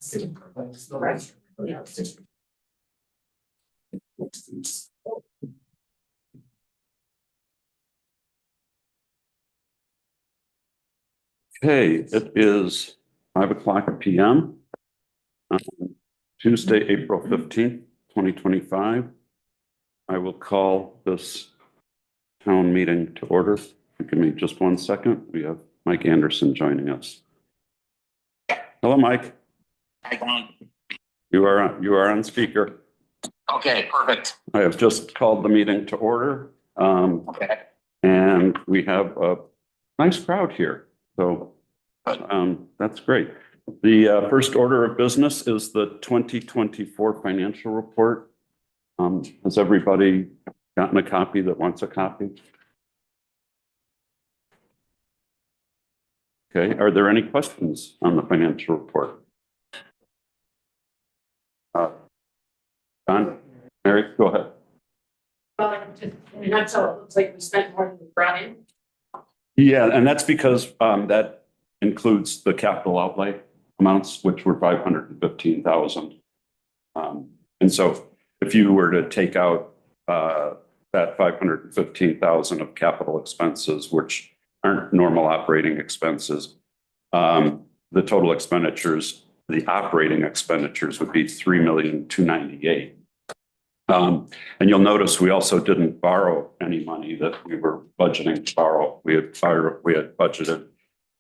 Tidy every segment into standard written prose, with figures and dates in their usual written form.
Okay, it is 5:00 p.m. Tuesday, April 15th, 2025. I will call this town meeting to order. Give me just 1 second. We have Mike Anderson joining us. Hello, Mike. Hi, Don. You are on speaker. Okay, perfect. I have just called the meeting to order. Okay. And we have a nice crowd here. So that's great. The first order of business is the 2024 financial report. Has everybody gotten a copy that wants a copy? Okay, are there any questions on the financial report? Don, Mary, go ahead. Well, just in a nutshell, it looks like we spent more than we brought in. Yeah, and that's because that includes the capital outlay amounts, which were 515,000. And so if you were to take out that 515,000 of capital expenses, which aren't normal operating expenses, the total expenditures, the operating expenditures would be 3,298,000. And you'll notice we also didn't borrow any money that we were budgeting to borrow. We had budgeted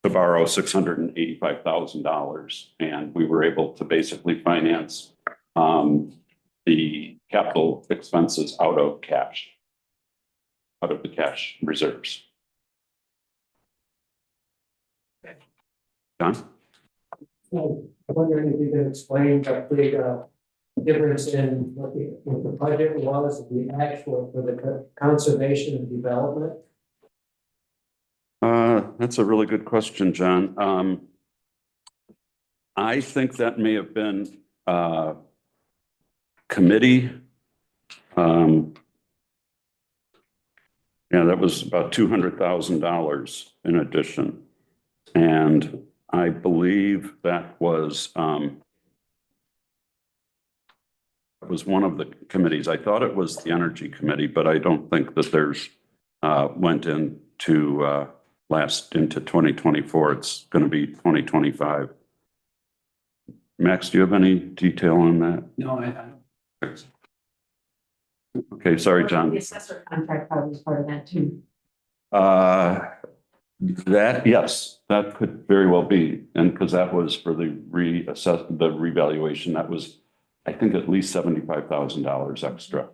to borrow $685,000, and we were able to basically finance the capital expenses out of the cash reserves. John? I'm wondering if you can explain the big difference in what the budget was and the actual for the conservation and development. That's a really good question, John. I think that may have been committee. Yeah, that was about $200,000 in addition. And I believe that was one of the committees. I thought it was the Energy Committee, but I don't think that there's went into last into 2024. It's going to be 2025. Max, do you have any detail on that? No, I don't. Okay, sorry, John. The assessor contract probably was part of that too. Yes, that could very well be. And because that was for the revaluation, that was, I think, at least $75,000 extra.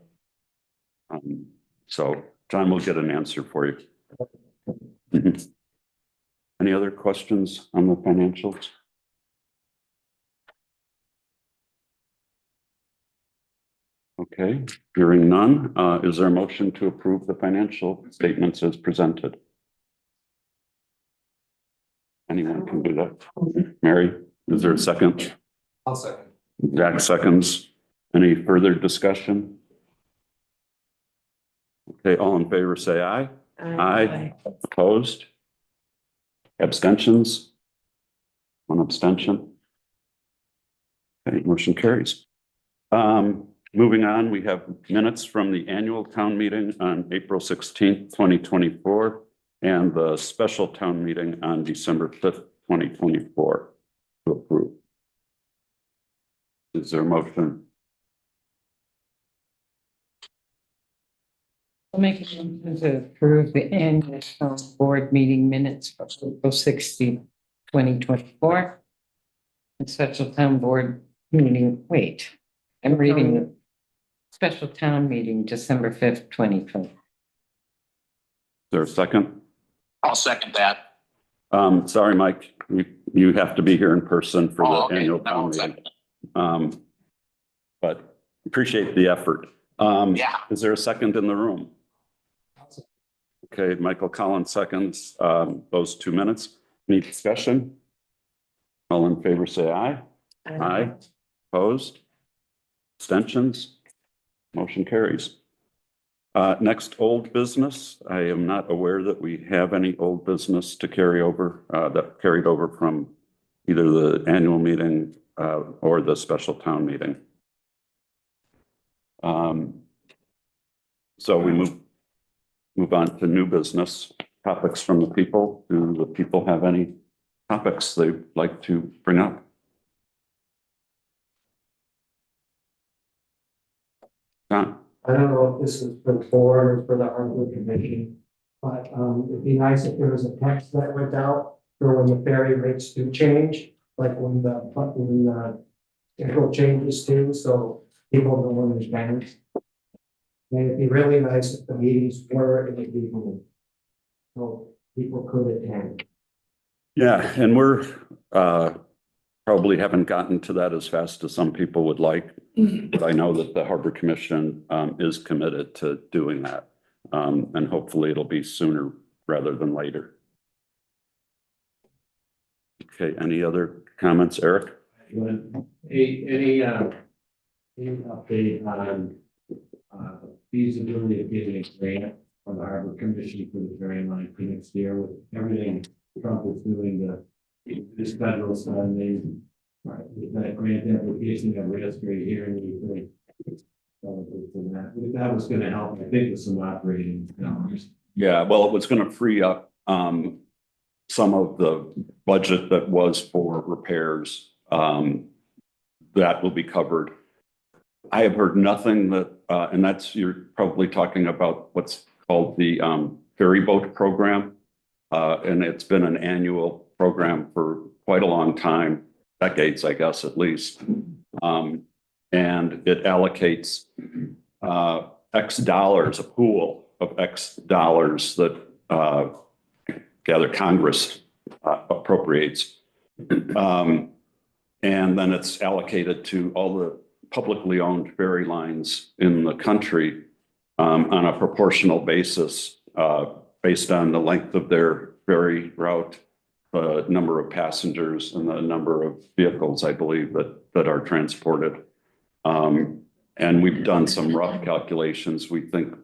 So John will get an answer for you. Mm-hmm. Any other questions on the financials? Okay, hearing none, is there a motion to approve the financial statements as presented? Anyone can do that. Mary, is there a second? I'll second. Jack seconds. Any further discussion? Okay, all in favor say aye. Aye. Opposed? Abstentions? One abstention. Okay, motion carries. Moving on, we have minutes from the annual town meeting on April 16th, 2024, and the special town meeting on December 5th, 2024 to approve. Is there a motion? I'll make a motion to approve the annual town board meeting minutes for April 16, 2024. And special town board meeting, I'm reading the special town meeting, December 5th, 2020. Is there a second? I'll second that. Sorry, Mike, you have to be here in person for the Okay. annual town meeting. But appreciate the effort. Yeah. Is there a second in the room? Okay, Michael Collins seconds those 2 minutes. Any discussion? All in favor say aye. Aye. Opposed? Abstentions? Motion carries. Next, old business. I am not aware that we have any old business to carry over that carried over from either the annual meeting or the special town meeting. So we move on to new business topics from the people. Do the people have any topics they'd like to bring up? John? I don't know if this is for the board or for the Harbor Commission, but it'd be nice if there was a text that went out for when the ferry rates do change, like when the schedule changes too, so people know when there's bans. And it'd be really nice if the meetings were in the evening, so people could attend. Yeah, and we're probably haven't gotten to that as fast as some people would like. But I know that the Harbor Commission is committed to doing that. And hopefully it'll be sooner rather than later. Okay, any other comments, Eric? Any update on feasibility of getting a grant from the Harbor Commission for the ferry line for next year with everything Trump is doing this federal funding? Right, with that grant application that we're just right here and you that was gonna help, I think, with some operating dollars. Yeah, well, it was going to free up some of the budget that was for repairs. That will be covered. I have heard nothing that, and that's, you're probably talking about what's called the ferry boat program. And it's been an annual program for quite a long time, decades, I guess, at least. And it allocates X dollars, a pool of X dollars that gather Congress appropriates. And then it's allocated to all the publicly owned ferry lines in the country on a proportional basis based on the length of their ferry route, the number of passengers and the number of vehicles, I believe, that are transported. And we've done some rough calculations. We think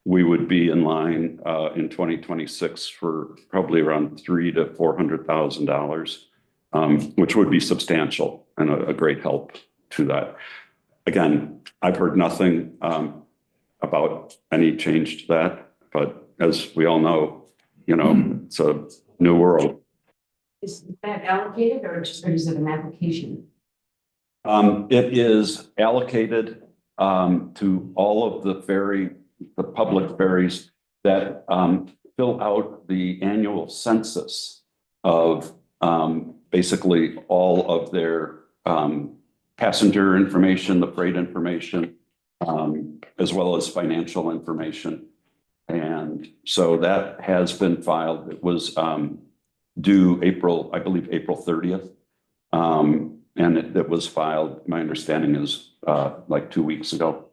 we would be in line in 2026 for probably around $300,000 to $400,000, which would be substantial and a great help to that. Again, I've heard nothing about any change to that, but as we all know, it's a new world. Is that allocated or is it an application? It is allocated to all of the public ferries that fill out the annual census of basically all of their passenger information, the freight information, as well as financial information. And so that has been filed. It was due I believe April 30th. And it was filed, my understanding is like 2 weeks ago.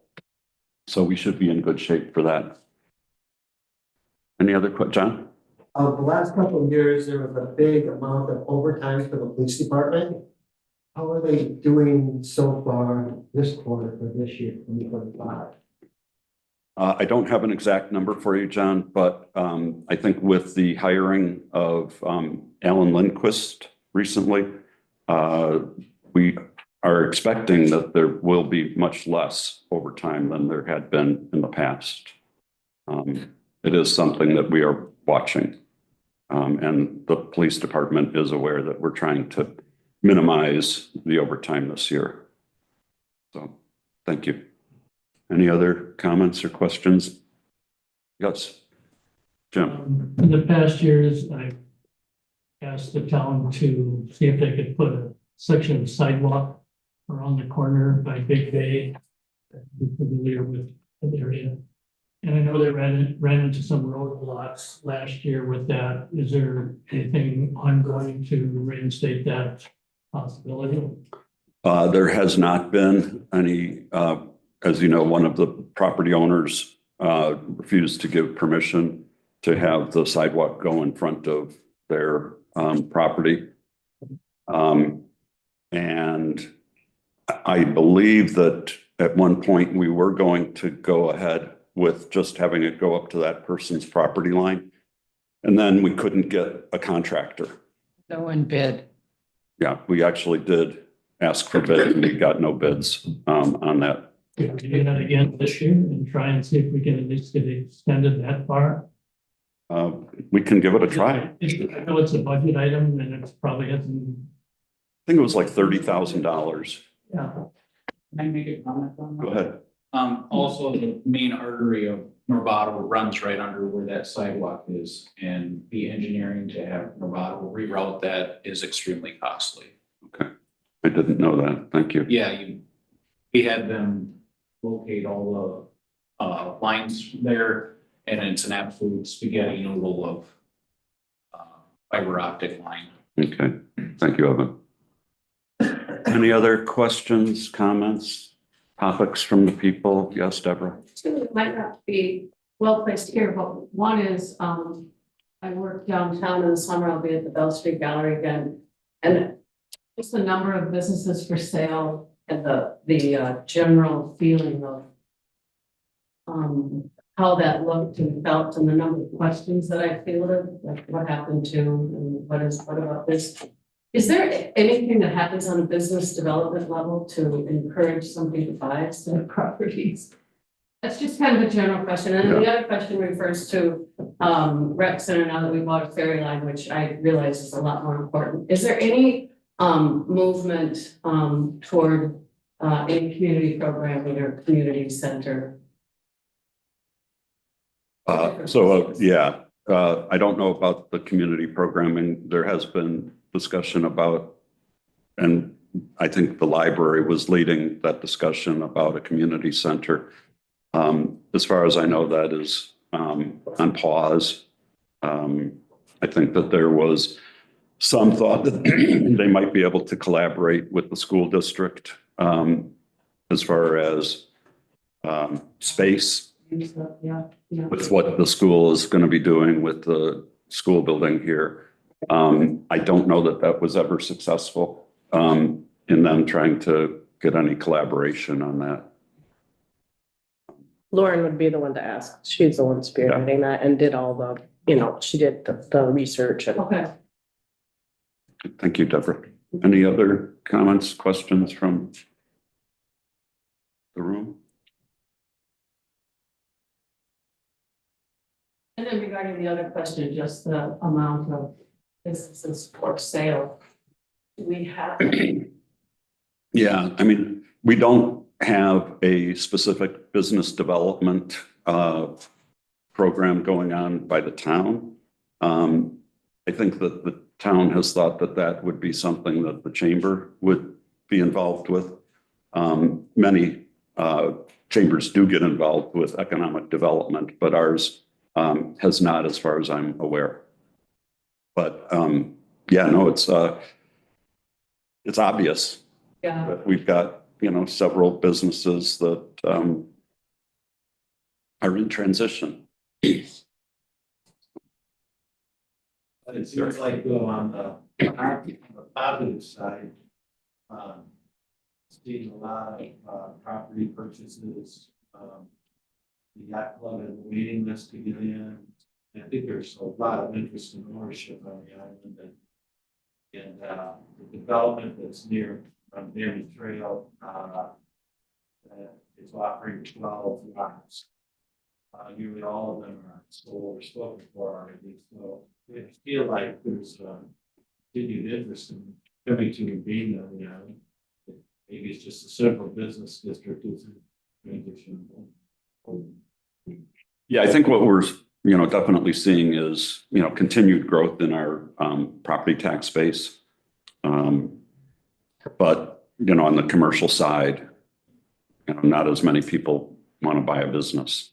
So we should be in good shape for that. Any other questions, John? The last couple of years, there was a big amount of overtime for the police department. How are they doing so far this quarter for this year, 2025? I don't have an exact number for you, John, but I think with the hiring of Alan Lindquist recently, we are expecting that there will be much less overtime than there had been in the past. It is something that we are watching. And the police department is aware that we're trying to minimize the overtime this year. So, thank you. Any other comments or questions? Yes, Jim. In the past years, I asked the town to see if they could put a section of sidewalk around the corner by Big Bay. I'm familiar with the area. And I know they ran into some roadblocks last year with that. Is there anything ongoing to reinstate that possibility? There has not been any, as you know, one of the property owners refused to give permission to have the sidewalk go in front of their property. And I believe that at one point we were going to go ahead with just having it go up to that person's property line. And then we couldn't get a contractor. No one bid. Yeah, we actually did ask for bid, and we got no bids on that. Could we do that again this year and try and see if we can at least get it extended that far? We can give it a try. I I know it's a budget item and it's probably hasn't, think it was like $30,000. yeah. Can I make a comment on that? Go ahead. Also, the main artery of Novato runs right under where that sidewalk is, and the engineering to have Novato reroute that is extremely costly. Okay. I didn't know that. Thank you. Yeah, we had them locate all the, lines there, and it's an absolute spaghetti noodle of, fiber optic line. Okay. Thank you, Evan. Any other questions, comments, topics from the people? Yes, Deborah? Two might not be well placed here, but one is, I work downtown in the summer, I'll be at the Bell Street Gallery again. And just the number of businesses for sale and the general feeling of how that looked and felt and the number of questions that I fielded, like what happened to and what about this? Is there anything that happens on a business development level to encourage somebody to buy some properties? That's just kind of a general question. And then the other question refers to rec center, now that we bought a ferry line, which I realize is a lot more important. Is there any movement toward any community programming or community center? Yeah, I don't know about the community programming. There has been discussion about, and I think the library was leading that discussion about a community center. As far as I know, that is on pause. I think that there was some thought that they might be able to collaborate with the school district as far as space. Yeah, yeah. With what the school is going to be doing with the school building here. I don't know that that was ever successful in them trying to get any collaboration on that. Lauren would be the one to ask. She's the one spearheading that and did all the, she did the research and. Okay. Thank you, Deborah. Any other comments, questions from the room? And then regarding the other question, just the amount of businesses for sale. Do we have? Yeah, I mean, we don't have a specific business development program going on by the town. I think that the town has thought that that would be something that the chamber would be involved with. Many chambers do get involved with economic development, but ours has not, as far as I'm aware. But yeah, no, it's obvious Yeah, that we've got, several businesses that are in transition. But it seems like though on the positive side, seeing a lot of property purchases, the yacht club has a waiting list to get in. I think there's a lot of interest in ownership on the island and the development that's near Dairy Trail is offering 12 lots. Nearly all of them are sold or spoken for already, so I feel like there's continued interest in coming to and being on the island. Maybe it's just a central business district is in transition. Yeah, I think what we're, definitely seeing is, continued growth in our property tax base. But, on the commercial side, not as many people want to buy a business.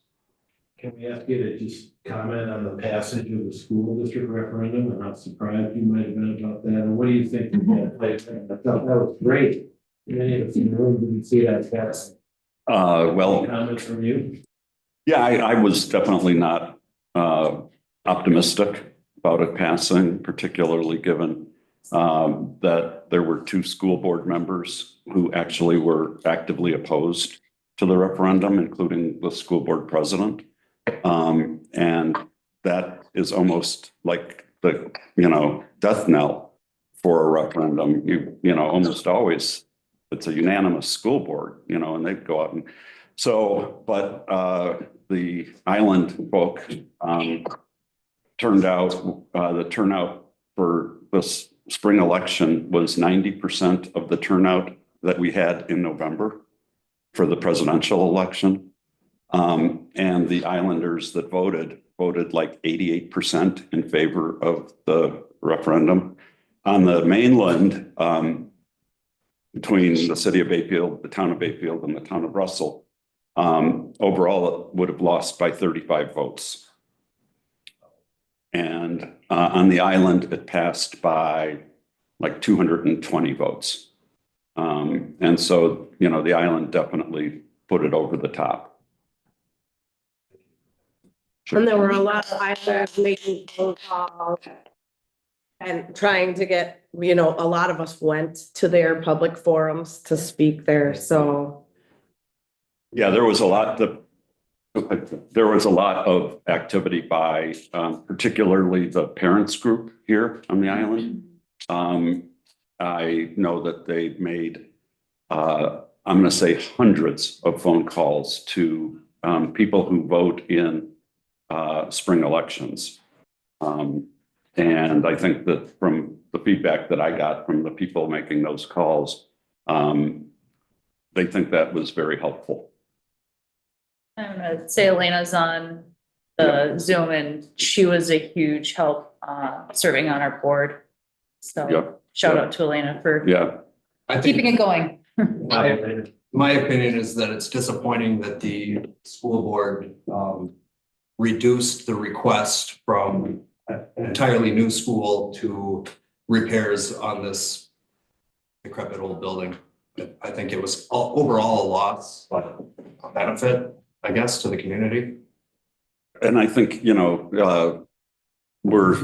Can we ask you to just comment on the passage of the school district referendum and how surprised you might have been about that? And what do you think of that place? I thought that was great. Many of us in the room didn't see that pass. Well, Any comments from you? yeah, I was definitely not optimistic about it passing, particularly given that there were 2 school board members who actually were actively opposed to the referendum, including the school board president. And that is almost like the, death knell for a referendum. You almost always it's a unanimous school board, you know, and they go out and so, but the island folk turned out, the turnout for this spring election was 90% of the turnout that we had in November for the presidential election. And the islanders that voted like 88% in favor of the referendum. On the mainland, between the city of Bayfield, the town of Bayfield, and the town of Russell, overall, it would have lost by 35 votes. And on the island, it passed by like 220 votes. And so, you know, the island definitely put it over the top. And there were a lot of islanders making phone calls and trying to get, you know, a lot of us went to their public forums to speak there, so. Yeah, there was a lot of activity by particularly the parents group here on the island. I know that they made, I'm going to say hundreds of phone calls to people who vote in spring elections. And I think that from the feedback that I got from the people making those calls, they think that was very helpful. I'm gonna say Elena's on the Zoom and she was a huge help serving on our board. So Yep. shout out to Elena for Yeah. I think keeping it going. my opinion is that it's disappointing that the school board reduced the request from an entirely new school to repairs on this decrepit old building. I think it was overall a loss, but a benefit, I guess, to the community. And I think, you know, we're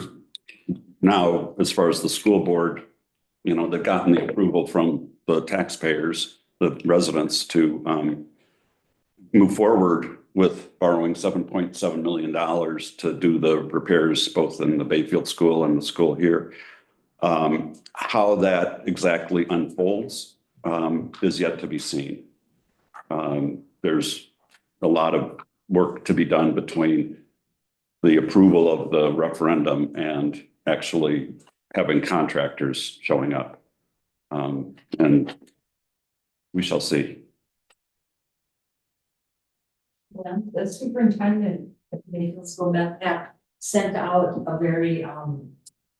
now, as far as the school board, you know, they've gotten the approval from the taxpayers, the residents to move forward with borrowing $7.7 million to do the repairs both in the Bayfield School and the school here. How that exactly unfolds is yet to be seen. There's a lot of work to be done between the approval of the referendum and actually having contractors showing up. And we shall see. Yeah, the superintendent at the Bayfield School Met sent out a very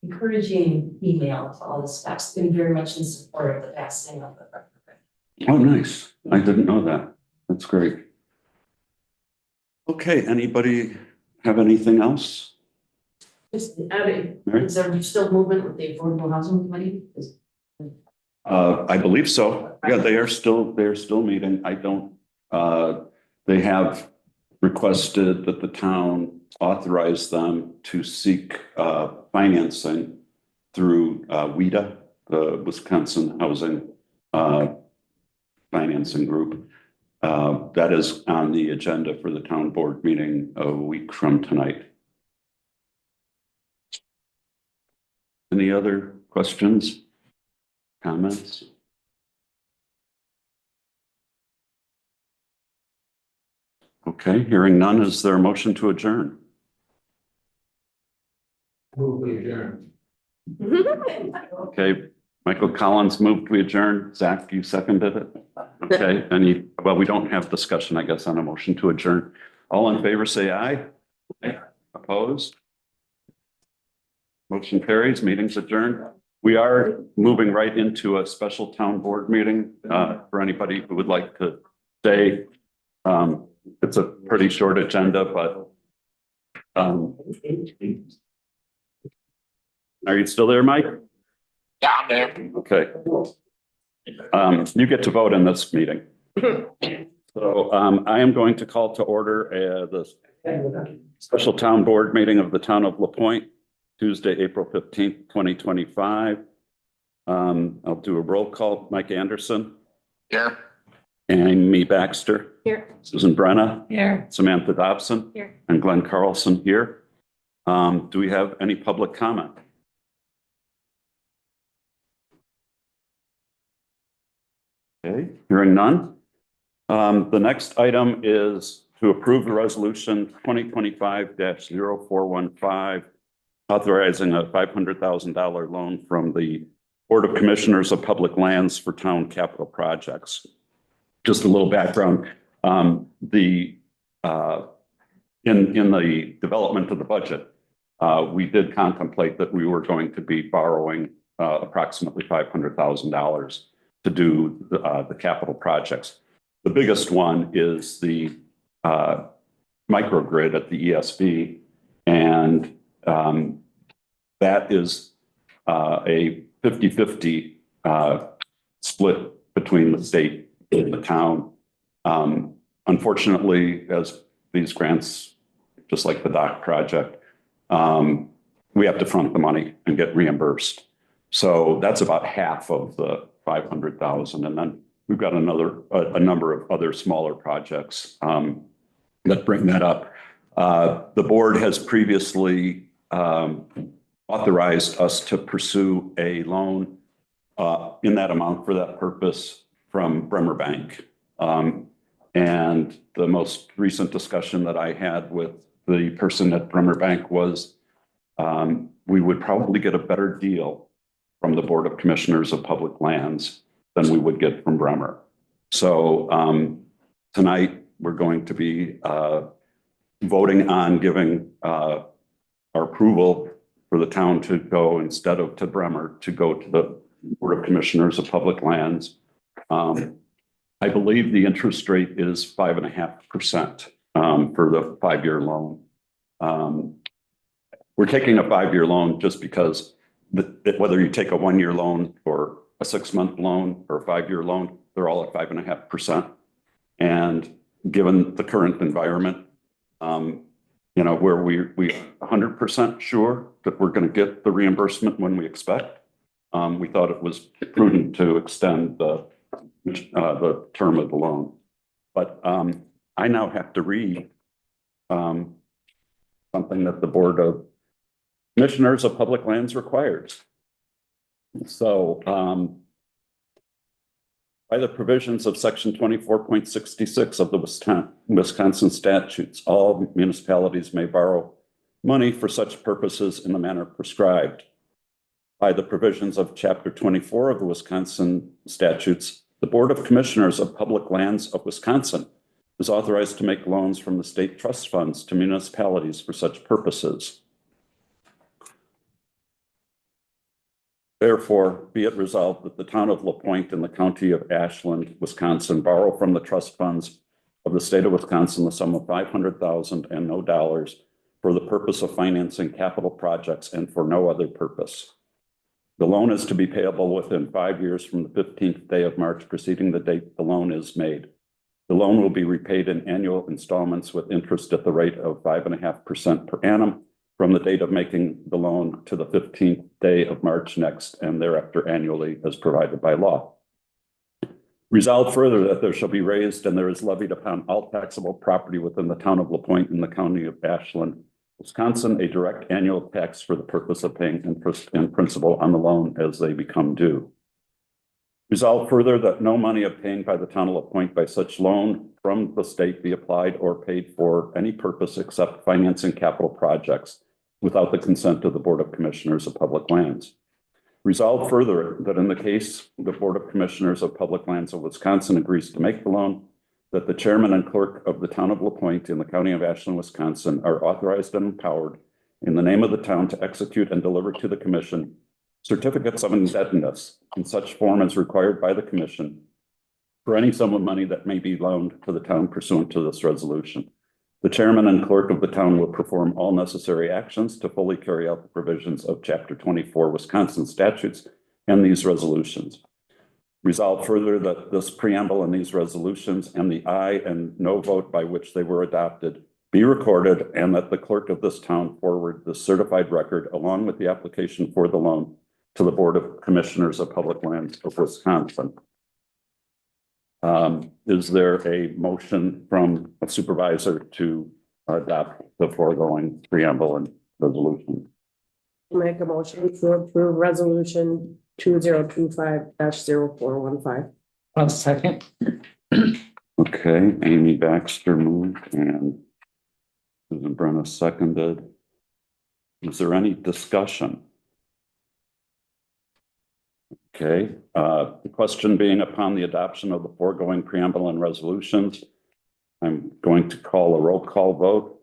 encouraging email to all the staff, been very much in support of the passing of the referendum. Oh, nice. I didn't know that. That's great. Okay, anybody have anything else? Is there still movement with the Affordable Housing Committee? I believe so. Yeah, they're still meeting. I don't, they have requested that the town authorize them to seek financing through WIDA, the Wisconsin Housing Financing Group. That is on the agenda for the town board meeting a week from tonight. Any other questions, comments? Okay, hearing none, is there a motion to adjourn? Move we adjourn. Okay, Michael Collins moved, we adjourn. Zach, you seconded it? Okay, well, we don't have discussion, I guess, on a motion to adjourn. All in favor, say aye. Aye. Opposed? Motion carries, meeting's adjourned. We are moving right into a special town board meeting for anybody who would like to stay. It's a pretty short agenda, but are you still there, Mike? Yeah, I'm there. Okay. You get to vote in this meeting. So I am going to call to order the special town board meeting of the town of LaPointe, Tuesday, April 15th, 2025. I'll do a roll call. Mike Anderson. Here. Amy Baxter. Here. Susan Brenna. Here. Samantha Dobson. Here. And Glenn Carlson here. Do we have any public comment? Okay, hearing none. The next item is to approve the resolution 2025-0415, authorizing a $500,000 loan from the Board of Commissioners of Public Lands for town capital projects. Just a little background, in the development of the budget, we did contemplate that we were going to be borrowing approximately $500,000 to do the capital projects. The biggest one is the microgrid at the ESB, and that is a 50-50 split between the state and the town. Unfortunately, as these grants, just like the dock project, we have to front the money and get reimbursed. So that's about half of the 500,000. And then we've got a number of other smaller projects that bring that up. The board has previously authorized us to pursue a loan in that amount for that purpose from Bremer Bank. And the most recent discussion that I had with the person at Bremer Bank was we would probably get a better deal from the Board of Commissioners of Public Lands than we would get from Bremer. So tonight we're going to be voting on giving our approval for the town to go, instead of to Bremer, to go to the Board of Commissioners of Public Lands. I believe the interest rate is 5.5% for the 5-year loan. We're taking a 5-year loan just because whether you take a 1-year loan or a 6-month loan or a 5-year loan, they're all at 5.5%. And given the current environment, where we 100% sure that we're going to get the reimbursement when we expect, we thought it was prudent to extend the term of the loan. But I now have to read something that the Board of Commissioners of Public Lands requires. So by the provisions of section 24.66 of the Wisconsin statutes, all municipalities may borrow money for such purposes in the manner prescribed. By the provisions of chapter 24 of the Wisconsin statutes, the Board of Commissioners of Public Lands of Wisconsin is authorized to make loans from the state trust funds to municipalities for such purposes. Therefore, be it resolved that the town of LaPointe and the county of Ashland, Wisconsin, borrow from the trust funds of the state of Wisconsin the sum of $500,000 and no dollars for the purpose of financing capital projects and for no other purpose. The loan is to be payable within 5 years from the 15th day of March preceding the date the loan is made. The loan will be repaid in annual installments with interest at the rate of 5.5% per annum from the date of making the loan to the 15th day of March next, and thereafter annually as provided by law. Resolved further that there shall be raised and there is levied upon all taxable property within the town of LaPointe in the county of Ashland, Wisconsin, a direct annual tax for the purpose of paying interest and principal on the loan as they become due. Resolved further that no money obtained by the town of LaPointe by such loan from the state be applied or paid for any purpose except financing capital projects without the consent of the Board of Commissioners of Public Lands. Resolved further that in the case the Board of Commissioners of Public Lands of Wisconsin agrees to make the loan, that the chairman and clerk of the town of LaPointe in the county of Ashland, Wisconsin are authorized and empowered in the name of the town to execute and deliver to the commission certificates of indebtedness in such form as required by the commission for any sum of money that may be loaned to the town pursuant to this resolution. The chairman and clerk of the town will perform all necessary actions to fully carry out the provisions of Chapter 24 Wisconsin statutes and these resolutions. Resolved further that this preamble and these resolutions and the aye and no vote by which they were adopted be recorded, and that the clerk of this town forward the certified record along with the application for the loan to the Board of Commissioners of Public Lands of Wisconsin. Is there a motion from a supervisor to adopt the foregoing preamble and resolution? Make a motion to approve resolution 2025-0415. I'll second. Okay, Amy Baxter moved and Susan Brenna seconded. Is there any discussion? Okay, the question being upon the adoption of the foregoing preamble and resolutions, I'm going to call a roll call vote.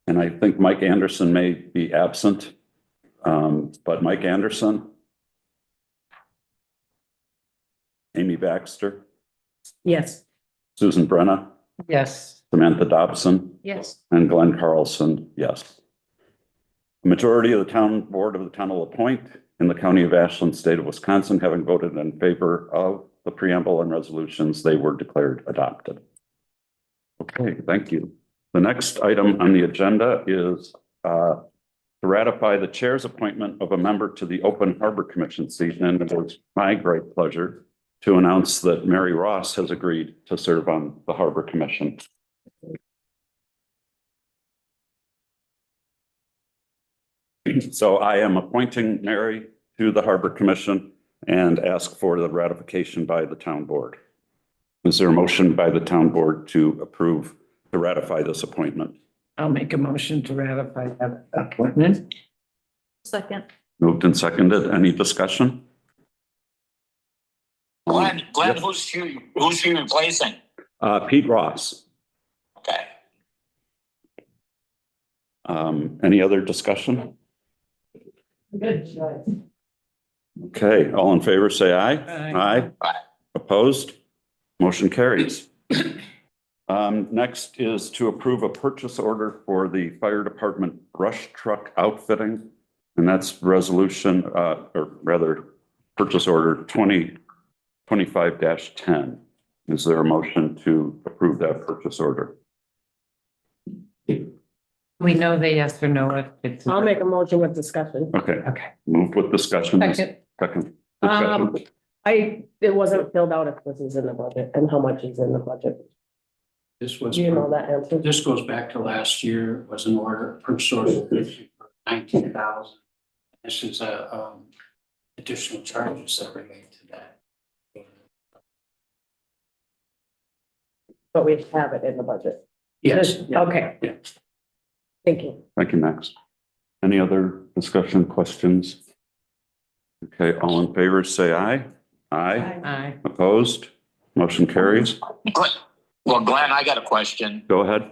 And I think Mike Anderson may be absent, but Mike Anderson, Amy Baxter, Yes. Susan Brenna, Yes. Samantha Dobson, Yes. and Glenn Carlson, yes. The majority of the town board of the town of LaPointe in the county of Ashland, state of Wisconsin, having voted in favor of the preamble and resolutions, they were declared adopted. Okay, thank you. The next item on the agenda is to ratify the chair's appointment of a member to the Open Harbor Commission seat, and it is my great pleasure to announce that Mary Ross has agreed to serve on the Harbor Commission. So I am appointing Mary to the Harbor Commission and ask for the ratification by the town board. Is there a motion by the town board to approve, to ratify this appointment? I'll make a motion to ratify that appointment. Second. Moved and seconded. Any discussion? Glenn, Yes. who's you replacing? Pete Ross. Okay. Any other discussion? Good choice. Okay, all in favor, say aye. Aye. Aye. Opposed? Motion carries. Next is to approve a purchase order for the fire department brush truck outfitting. And that's resolution, or rather, purchase order 2025-10. Is there a motion to approve that purchase order? We know the yes or no if it's. I'll make a motion with discussion. Okay, Okay. moved with discussion. Second. Second. Um, Discussion. it wasn't filled out if this is in the budget and how much is in the budget. This was, Do you know that answer? this goes back to last year, was an order, purchase order for 19,000. This is additional charges that relate to that. But we have it in the budget. Yes. Okay. Yeah. Thank you. Thank you, Max. Any other discussion, questions? Okay, all in favor, say aye. Aye. Aye. Opposed? Motion carries. Well, Glenn, I got a question. Go ahead.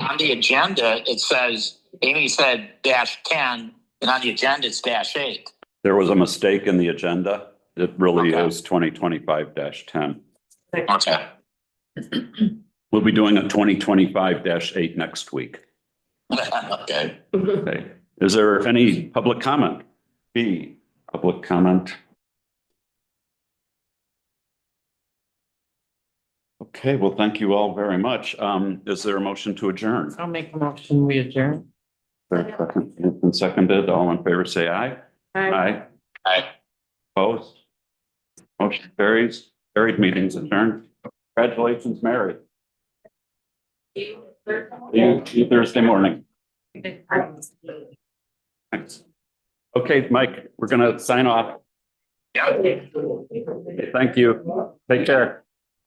On the agenda, it says, Amy said -10, and on the agenda, it's -8. There was a mistake in the agenda. It really Okay. is 2025-10. Okay. We'll be doing a 2025-8 next week. Okay. Okay. Is there any public comment? B, public comment. Okay, well, thank you all very much. Is there a motion to adjourn? I'll make a motion, we adjourn. Third, second, moved and seconded. All in favor, say aye. Aye. Aye. Opposed? Motion carries. Carried, meetings adjourned. Congratulations, Mary. See you Thursday morning. Thanks. Okay, Mike, we're gonna sign off. Yeah. Okay, thank you. Take care.